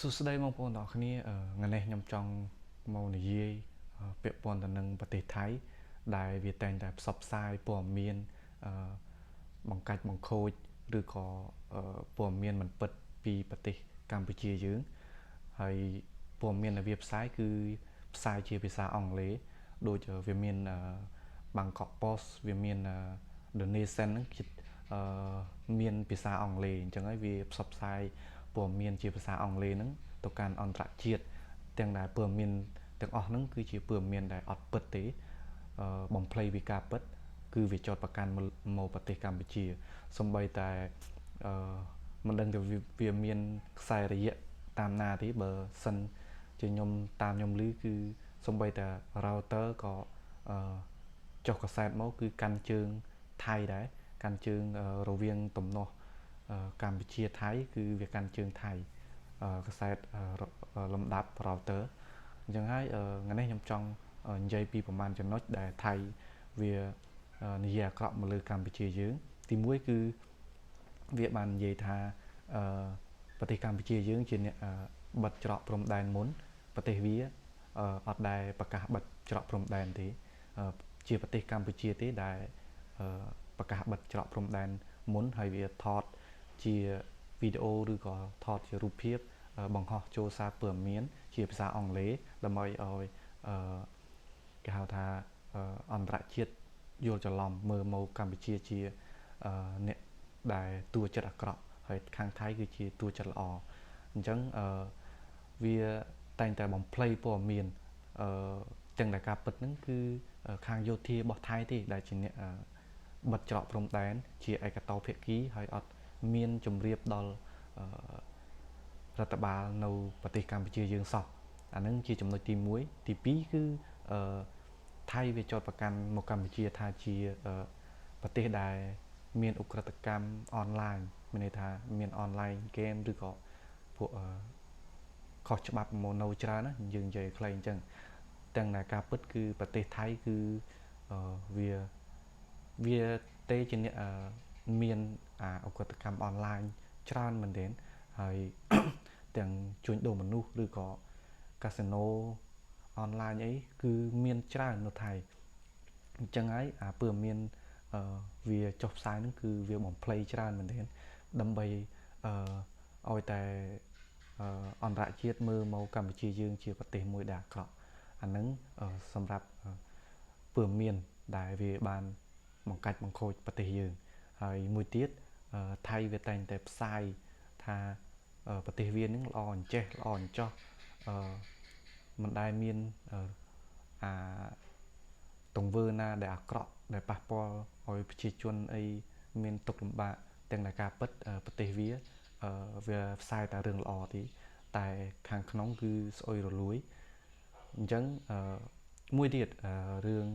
សួស្តីបងប្អូនទាំងអស់គ្នាថ្ងៃនេះខ្ញុំចង់មកនិយាយពាក់ព័ន្ធទៅនឹងប្រទេសថៃដែលវាតែងតែផ្សព្វផ្សាយព័ត៌មានបង្កាច់បង្ខូចឬក៏ព័ត៌មានមិនពិតពីប្រទេសកម្ពុជាយើងហើយព័ត៌មានដែលវាផ្សាយគឺផ្សាយជាភាសាអង់គ្លេសដូចវាមានBangkok Post វាមាន The Nation ហ្នឹងមានភាសាអង់គ្លេសអញ្ចឹងហើយវាផ្សព្វផ្សាយព័ត៌មានជាភាសាអង់គ្លេសហ្នឹងទៅកាន់អន្តរជាតិទាំងដែលព័ត៌មានទាំងអស់ហ្នឹងគឺជាព័ត៌មានដែលអត់ពិតទេបំភ្លៃពីការពិតគឺវាចោទប្រកាន់មកប្រទេសកម្ពុជាសូម្បីតែមិនដឹងថាវាមានខ្សែរយៈតាមណាទេបើសិនជាខ្ញុំតាមខ្ញុំឮគឺសូម្បីតែ Reuters ក៏ចុះកាសែតមកគឺកាន់ជើងថៃដែរកាន់ជើងរវាងទំនាស់កម្ពុជាថៃគឺវាកាន់ជើងថៃកាសែតលំដាប់ Reuters អញ្ចឹងហើយថ្ងៃនេះខ្ញុំចង់និយាយពីប្រមាណចំណុចដែលថៃវានិយាយអាក្រក់មកលើកម្ពុជាយើងទីមួយគឺវាបាននិយាយថាប្រទេសកម្ពុជាយើងជាអ្នកបិទច្រកព្រំដែនមុនប្រទេសវាអត់ដែលប្រកាសបិទច្រកព្រំដែនទេជាប្រទេសកម្ពុជាទេដែលប្រកាសបិទច្រកព្រំដែនមុនហើយវាថតជាវីដេអូឬក៏ថតជារូបភាពបង្ហោះចូលសារព័ត៌មានជាភាសាអង់គ្លេសដើម្បីឲ្យគេហៅថាអន្តរជាតិយល់ច្រឡំមើលមកកម្ពុជាជាអ្នកដែលតួចិត្តអាក្រក់ហើយខាងថៃគឺជាតួចិត្តល្អអញ្ចឹងវាតែងតែបំភ្លៃព័ត៌មានទាំងដែលការពិតហ្នឹងគឺខាងយោធារបស់ថៃទេដែលជាអ្នកបិទច្រកព្រំដែនជាឯកតោភាគីហើយអត់មានជំរាបដល់រដ្ឋបាលនៅប្រទេសកម្ពុជាយើងសោះអាហ្នឹងជាចំណុចទី1ទី2គឺថៃវាចោទប្រកាន់មកកម្ពុជាថាជាប្រទេសដែលមានឧក្រិដ្ឋកម្មអនឡាញមានន័យថាមានអនឡាញហ្គេមឬក៏ពួកខុសច្បាប់មកនៅច្រើនណាយើងនិយាយខ្លីអញ្ចឹងទាំងដែលការពិតគឺប្រទេសថៃគឺវាទេជាអ្នកមានឧក្រិដ្ឋកម្មអនឡាញច្រើនមែនទែនហើយទាំងជួញដូរមនុស្សឬក៏កាស៊ីណូអនឡាញអីគឺមានច្រើននៅថៃអញ្ចឹងហើយព័ត៌មានវាចុះផ្សាយហ្នឹងគឺវាបំភ្លៃច្រើនមែនទែនដើម្បីឲ្យតែអន្តរជាតិមើលមកកម្ពុជាយើងជាប្រទេសមួយដែលអាក្រក់អាហ្នឹងសម្រាប់ព័ត៌មានដែលវាបានបង្កាច់បង្ខូចប្រទេសយើងហើយមួយទៀតថៃវាតែងតែផ្សាយថាប្រទេសវានឹងល្អអញ្ចេះល្អអញ្ចោះមិនដែលមានទង្វើណាដែលអាក្រក់ដែលប៉ះពាល់ឲ្យប្រជាជនអីមានទុក្ខលំបាកទាំងដែលការពិតប្រទេសវាផ្សាយតែរឿងល្អទេតែខាងក្នុងគឺស្អុយរលួយអញ្ចឹងមួយទៀតរឿង